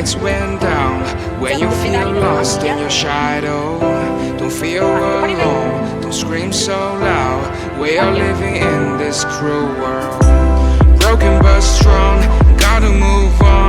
lights went down. When you feel lost in your shadow, don't feel alone, don't scream so loud. We are living in this cruel world, broken but strong, gotta move on.